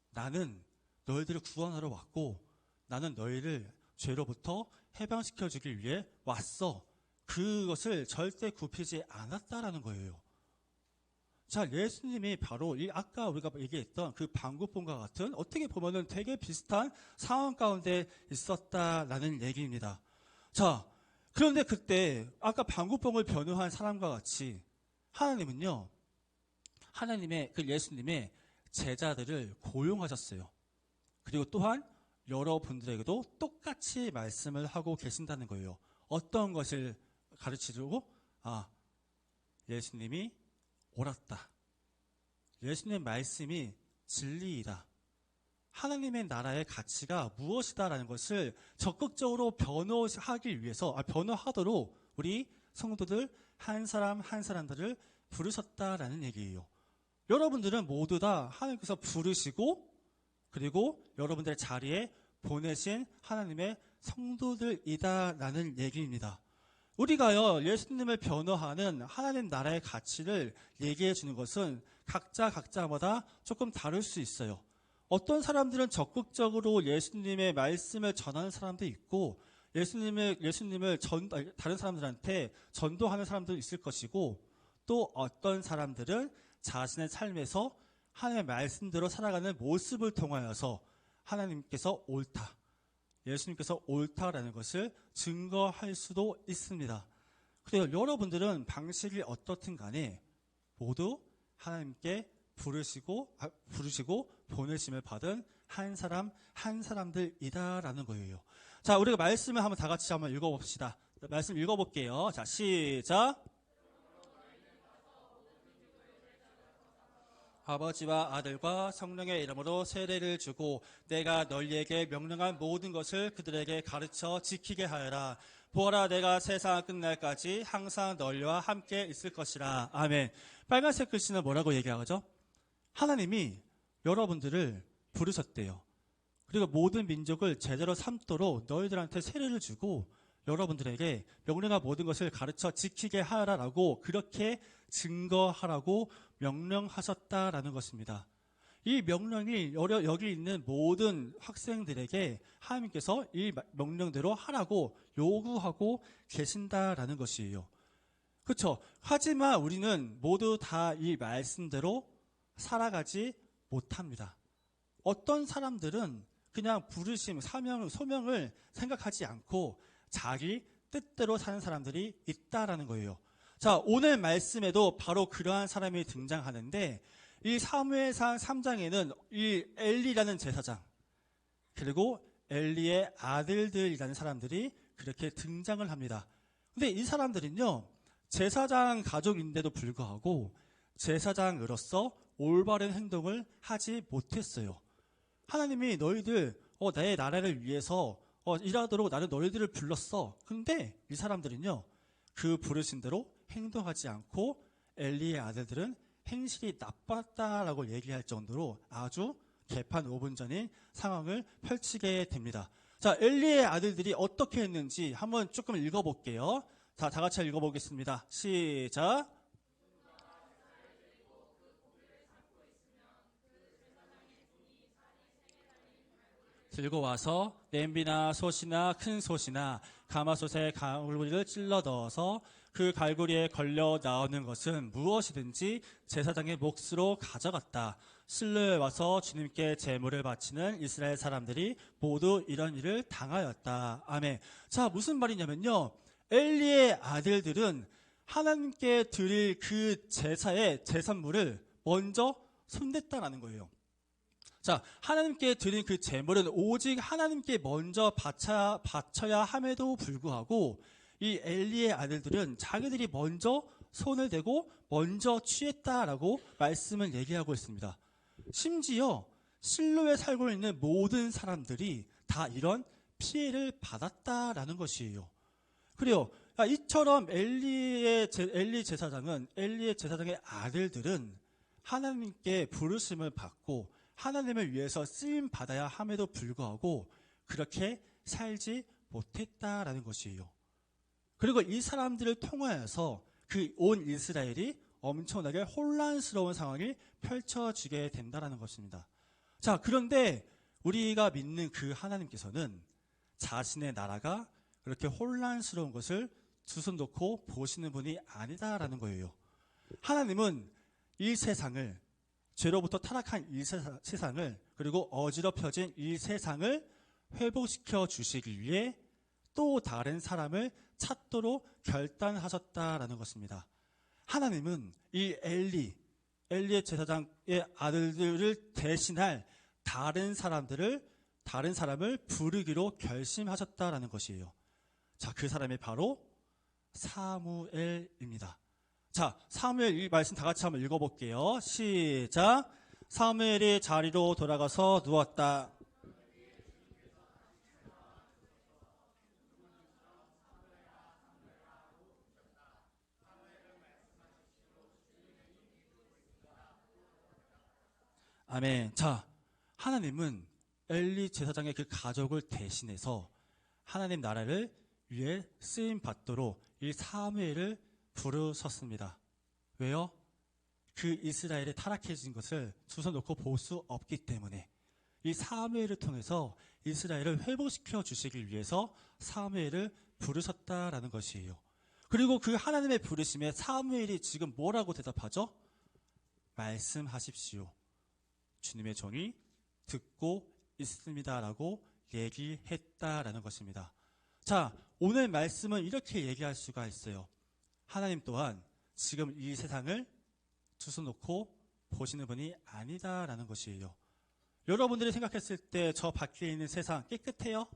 나는 너희들을 구원하러 왔고 나는 너희를 죄로부터 해방시켜주기 위해 왔어. 그것을 절대 굽히지 않았다라는 거예요. 자, 예수님이 바로 아까 우리가 얘기했던 그 방구뽕과 같은 어떻게 보면은 되게 비슷한 상황 가운데 있었다라는 얘기입니다. 자, 그런데 그때 아까 방구뽕을 변호한 사람과 같이 하나님은요, 그 예수님의 제자들을 고용하셨어요. 그리고 또한 여러분들에게도 똑같이 말씀을 하고 계신다는 거예요. 어떤 것을 가르치려고? 예수님이 옳았다. 예수님의 말씀이 진리이다. 하나님의 나라의 가치가 무엇이다라는 것을 적극적으로 변호하도록 우리 성도들 한 사람 한 사람들을 부르셨다라는 얘기예요. 여러분들은 모두 다 하나님께서 부르시고 그리고 여러분들의 자리에 보내신 하나님의 성도들이다라는 얘기입니다. 우리가요, 예수님을 변호하는 하나님 나라의 가치를 얘기해 주는 것은 각자마다 조금 다를 수 있어요. 어떤 사람들은 적극적으로 예수님의 말씀을 전하는 사람도 있고 예수님을 다른 사람들한테 전도하는 사람도 있을 것이고 또 어떤 사람들은 자신의 삶에서 하나님의 말씀대로 살아가는 모습을 통하여서 하나님께서 옳다, 예수님께서 옳다라는 것을 증거할 수도 있습니다. 그래요. 여러분들은 방식이 어떻든 간에 모두 하나님께 부르시고 보내심을 받은 한 사람들이다라는 거예요. 자, 우리가 말씀을 한번 다 같이 한번 읽어봅시다. 말씀 읽어볼게요. 자, 시작. 아버지와 아들과 성령의 이름으로 세례를 주고 내가 너희에게 명령한 모든 것을 그들에게 가르쳐 지키게 하여라. 보아라, 내가 세상 끝날까지 항상 너희와 함께 있을 것이라. 아멘. 빨간색 글씨는 뭐라고 얘기하죠? 하나님이 여러분들을 부르셨대요. 그리고 모든 민족을 제대로 삼도록 너희들한테 세례를 주고 여러분들에게 명령한 모든 것을 가르쳐 지키게 하라라고 그렇게 증거하라고 명령하셨다라는 것입니다. 이 명령이 여기 있는 모든 학생들에게 하나님께서 이 명령대로 하라고 요구하고 계신다라는 것이에요. 그렇죠? 하지만 우리는 모두 다 이 말씀대로 살아가지 못합니다. 어떤 사람들은 그냥 부르심, 사명, 소명을 생각하지 않고 자기 뜻대로 사는 사람들이 있다라는 거예요. 자, 오늘 말씀에도 바로 그러한 사람이 등장하는데 이 사무엘상 3장에는 이 엘리라는 제사장 그리고 엘리의 아들들이라는 사람들이 그렇게 등장을 합니다. 근데 이 사람들은요, 제사장 가족인데도 불구하고 제사장으로서 올바른 행동을 하지 못했어요. 하나님이 너희들 내 나라를 위해서 일하도록 나는 너희들을 불렀어. 근데 이 사람들은요, 그 부르신 대로 행동하지 않고 엘리의 아들들은 행실이 나빴다라고 얘기할 정도로 아주 개판오분전인 상황을 펼치게 됩니다. 자, 엘리의 아들들이 어떻게 했는지 한번 조금 읽어볼게요. 자, 다 같이 읽어보겠습니다. 시작. 들고 와서 냄비나 솥이나 큰 솥이나 가마솥에 갈고리를 찔러 넣어서 그 갈고리에 걸려 나오는 것은 무엇이든지 제사장의 몫으로 가져갔다. 실로에 와서 주님께 제물을 바치는 이스라엘 사람들이 모두 이런 일을 당하였다. 아멘. 자, 무슨 말이냐면요, 엘리의 아들들은 하나님께 드릴 그 제사의 제산물을 먼저 손댔다라는 거예요. 자, 하나님께 드린 그 제물은 오직 하나님께 먼저 바쳐야 함에도 불구하고 이 엘리의 아들들은 자기들이 먼저 손을 대고 먼저 취했다라고 말씀을 얘기하고 있습니다. 심지어 실로에 살고 있는 모든 사람들이 다 이런 피해를 받았다라는 것이에요. 그래요. 이처럼 엘리의 제사장의 아들들은 하나님께 부르심을 받고 하나님을 위해서 쓰임 받아야 함에도 불구하고 그렇게 살지 못했다라는 것이에요. 그리고 이 사람들을 통하여서 그 온 이스라엘이 엄청나게 혼란스러운 상황이 펼쳐지게 된다라는 것입니다. 자, 그런데 우리가 믿는 그 하나님께서는 자신의 나라가 그렇게 혼란스러운 것을 두 손 놓고 보시는 분이 아니다라는 거예요. 하나님은 이 세상을, 죄로부터 타락한 이 세상을, 그리고 어지럽혀진 이 세상을 회복시켜 주시기 위해 또 다른 사람을 찾도록 결단하셨다라는 것입니다. 하나님은 이 엘리의 제사장의 아들들을 대신할 다른 사람을 부르기로 결심하셨다라는 것이에요. 자, 그 사람이 바로 사무엘입니다. 자, 사무엘 이 말씀 다 같이 한번 읽어볼게요. 시작. 사무엘이 자리로 돌아가서 누웠다. 아멘. 자, 하나님은 엘리 제사장의 그 가족을 대신해서 하나님 나라를 위해 쓰임 받도록 이 사무엘을 부르셨습니다. 왜요? 그 이스라엘이 타락해진 것을 두 손 놓고 볼 수 없기 때문에. 이 사무엘을 통해서 이스라엘을 회복시켜 주시기 위해서 사무엘을 부르셨다라는 것이에요. 그리고 그 하나님의 부르심에 사무엘이 지금 뭐라고 대답하죠? 말씀하십시오. 주님의 종이 듣고 있습니다라고 얘기했다라는 것입니다. 자, 오늘 말씀은 이렇게 얘기할 수가 있어요. 하나님 또한 지금 이 세상을 주워놓고 보시는 분이 아니다라는 것이에요. 여러분들이 생각했을 때 저 밖에 있는 세상 깨끗해요?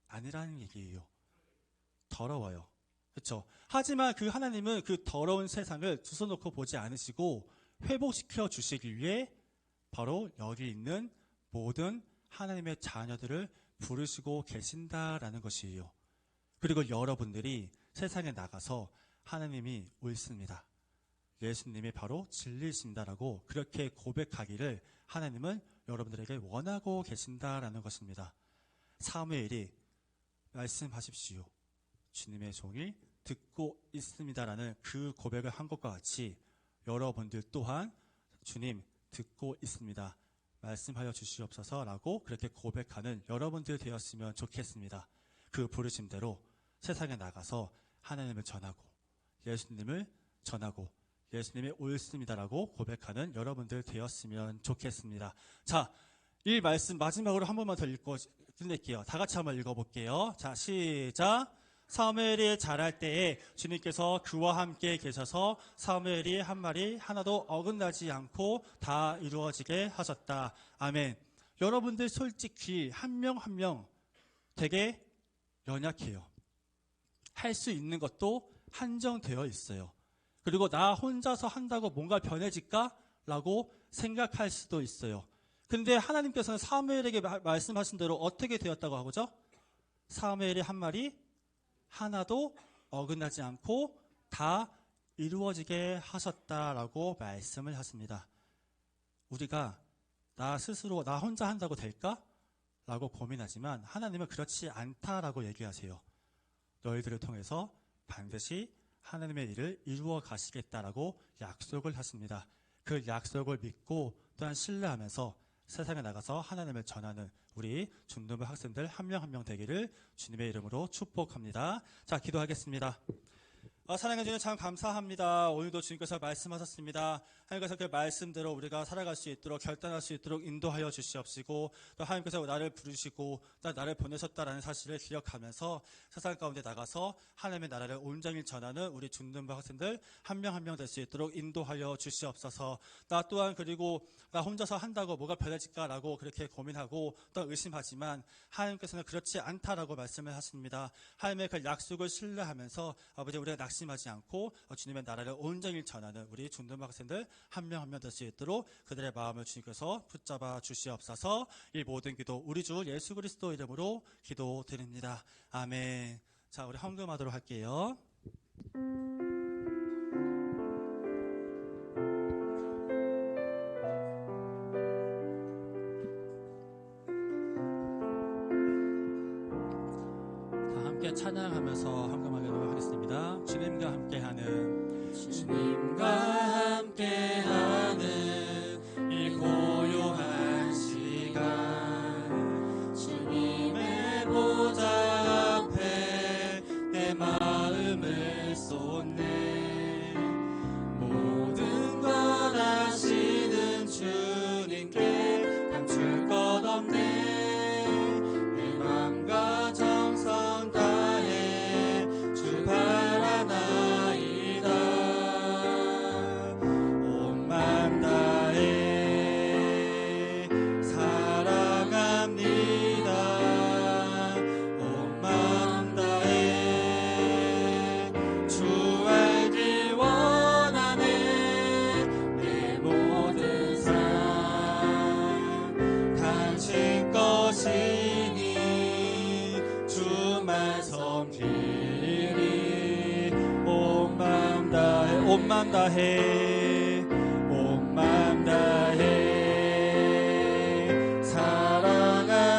아니라는 얘기예요. 더러워요. 그렇죠? 하지만 그 하나님은 그 더러운 세상을 주워놓고 보지 않으시고 회복시켜 주시기 위해 바로 여기 있는 모든 하나님의 자녀들을 부르시고 계신다라는 것이에요. 그리고 여러분들이 세상에 나가서 하나님이 옳습니다. 예수님이 바로 진리이십니다라고 그렇게 고백하기를 하나님은 여러분들에게 원하고 계신다라는 것입니다. 사무엘이 말씀하십시오. 주님의 종이 듣고 있습니다라는 그 고백을 한 것과 같이 여러분들 또한 주님 듣고 있습니다. 말씀하여 주시옵소서라고 그렇게 고백하는 여러분들 되었으면 좋겠습니다. 그 부르심대로 세상에 나가서 하나님을 전하고 예수님을 전하고 예수님이 옳습니다라고 고백하는 여러분들 되었으면 좋겠습니다. 자, 이 말씀 마지막으로 한 번만 더 읽고 끝낼게요. 다 같이 한번 읽어볼게요. 자, 시작. 사무엘이 자랄 때에 주님께서 그와 함께 계셔서 사무엘이 한 말이 하나도 어긋나지 않고 다 이루어지게 하셨다. 아멘. 여러분들 솔직히 한 명 한 명 되게 연약해요. 할 수 있는 것도 한정되어 있어요. 그리고 나 혼자서 한다고 뭔가 변해질까? 라고 생각할 수도 있어요. 근데 하나님께서는 사무엘에게 말씀하신 대로 어떻게 되었다고 하고죠? 사무엘이 한 말이 하나도 어긋나지 않고 다 이루어지게 하셨다라고 말씀을 하십니다. 우리가 나 스스로 나 혼자 한다고 될까? 라고 고민하지만 하나님은 그렇지 않다라고 얘기하세요. 너희들을 통해서 반드시 하나님의 일을 이루어 가시겠다라고 약속을 하십니다. 그 약속을 믿고 또한 신뢰하면서 세상에 나가서 하나님을 전하는 우리 중등부 학생들 한 명 한 명 되기를 주님의 이름으로 축복합니다. 자, 기도하겠습니다. 사랑해 주님 참 감사합니다. 오늘도 주님께서 말씀하셨습니다. 하나님께서 그 말씀대로 우리가 살아갈 수 있도록 결단할 수 있도록 인도하여 주시옵시고 또 하나님께서 나를 부르시고 또 나를 보내셨다라는 사실을 기억하면서 세상 가운데 나가서 하나님의 나라를 온전히 전하는 우리 중등부 학생들 한 명 한 명 될 수 있도록 인도하여 주시옵소서. 나 또한 그리고 나 혼자서 한다고 뭐가 변해질까라고 그렇게 고민하고 또 의심하지만 하나님께서는 그렇지 않다라고 말씀을 하십니다. 하나님의 그 약속을 신뢰하면서 아버지 우리가 낙심하지 않고 주님의 나라를 온전히 전하는 우리 중등부 학생들 한 명 한 명 될 수 있도록 그들의 마음을 주님께서 붙잡아 주시옵소서. 이 모든 기도 우리 주 예수 그리스도 이름으로 기도드립니다. 아멘. 자, 우리 헌금하도록 할게요. 다 함께 찬양하면서 헌금하도록 하겠습니다. 주님과 함께하는 이 고요한 시간 주님의 보좌 앞에 내 마음을 쏟네. 모든 것 아시는 주님께 감출 것 없네. 내 맘과 정성 다해 주 바라나이다. 온 맘 다해 사랑합니다. 온 맘 다해 주 알기 원하네. 내 모든 삶 당신 것이니 주만 섬기리. 온 맘 다해 온 맘 다해 온 맘 다해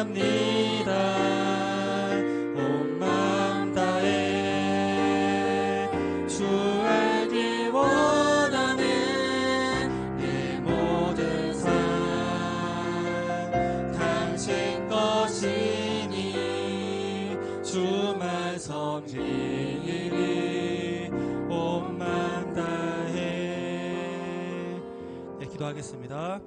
사랑합니다. 온 맘 다해 주 알기 원하네. 내 모든 삶 기도하겠습니다.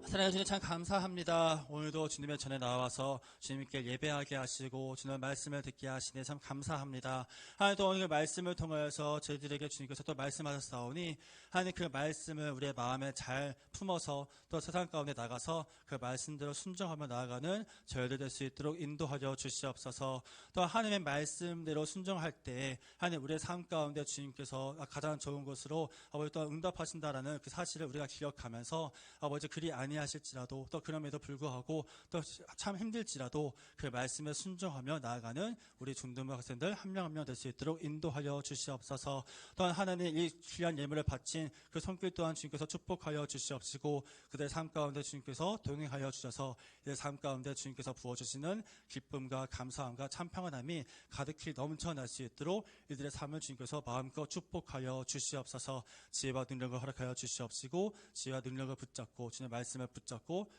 사랑해 주님 참 감사합니다. 오늘도 주님의 전에 나와서 주님께 예배하게 하시고 주님의 말씀을 듣게 하시니 참 감사합니다. 하나님 오늘 그 말씀을 통하여서 저희들에게 주님께서 또 말씀하셨사오니 하나님 그 말씀을 우리의 마음에 잘 품어서 또 세상 가운데 나가서 그 말씀대로 순종하며 나아가는 저희들 될 수 있도록 인도하여 주시옵소서. 또 하나님의 말씀대로 순종할 때 하나님 우리의 삶 가운데 주님께서 가장 좋은 것으로 아버지 또 응답하신다라는 그 사실을 우리가 기억하면서 아버지 그리 아니하실지라도 또 그럼에도 불구하고 또 참 힘들지라도 그 말씀에 순종하며 나아가는 우리 중등부 학생들 한 명 한 명 될 수 있도록 인도하여 주시옵소서. 또한 하나님 이 귀한 예물을 바친 그 손길 또한 주님께서 축복하여 주시옵시고 그들의 삶 가운데 주님께서 동행하여 주셔서 이들의 삶 가운데 주님께서 부어주시는 기쁨과 감사함과 참 평안함이 가득히 넘쳐날 수 있도록 이들의 삶을 주님께서 마음껏 축복하여 주시옵소서. 지혜와 능력을 허락하여 주시옵시고 지혜와 능력을 붙잡고 주님의 말씀을 붙잡고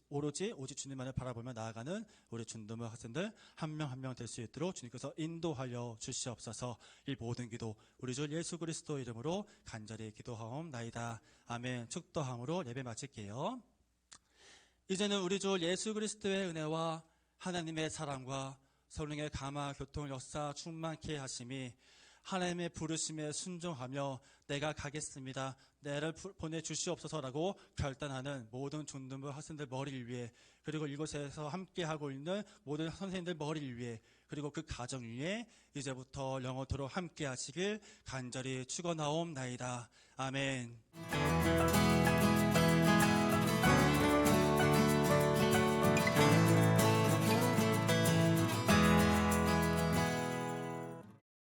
오로지 주님만을 바라보며 나아가는 우리 중등부 학생들 한 명 한 명 될 수 있도록 주님께서 인도하여 주시옵소서. 이 모든 기도 우리 주 예수 그리스도 이름으로 간절히 기도하옵나이다. 아멘. 축도함으로 예배 마칠게요. 이제는 우리 주 예수 그리스도의 은혜와 하나님의 사랑과 성령의 감화 교통 역사 충만케 하심이 하나님의 부르심에 순종하며 내가 가겠습니다. 내를 보내주시옵소서라고 결단하는 모든 중등부 학생들 머리를 위해 그리고 이곳에서 함께하고 있는 모든 선생님들 머리를 위해 그리고 그 가정 위에 이제부터 영원토록 함께하시길 간절히 축원하옵나이다. 아멘.